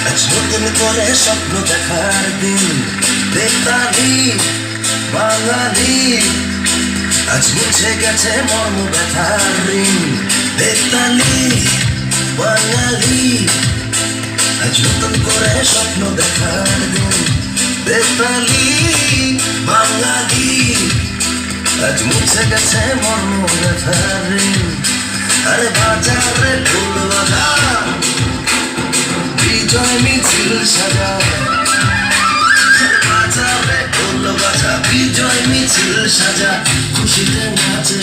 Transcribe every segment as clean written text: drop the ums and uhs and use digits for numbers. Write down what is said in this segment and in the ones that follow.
আজ নতুন করে স্বপ্ন দেখার দিন, বেতালি বাঙালি। আজ মুছে গেছে মর্ম ব্যথার ঋণ, বেতালি বাঙালি। আজ নতুন করে স্বপ্ন দেখার দিন, বেতালি বাঙালি। আজ মুছে গেছে মর্ম ব্যথার ঋণ। আরে বাজারে ঢোল বাজা, বিজয় মিছিল সাজা। বাজারে ঢোল বাজা, বিজয় মিছিল সাজা, খুশিতে নাচে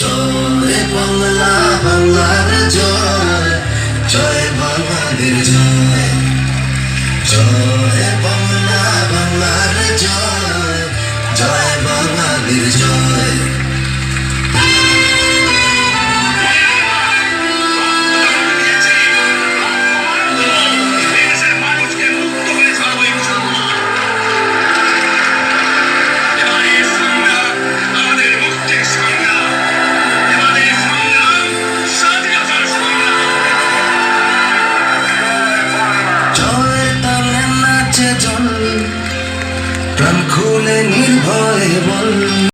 জয় বাংলা, বাংলার জয়, জয় বাঙালির জয়, জয় বাংলা, বাংলার জয়, জয় বাঙালির জয়। প্রাণ খুলে নির্ভয়ে বল।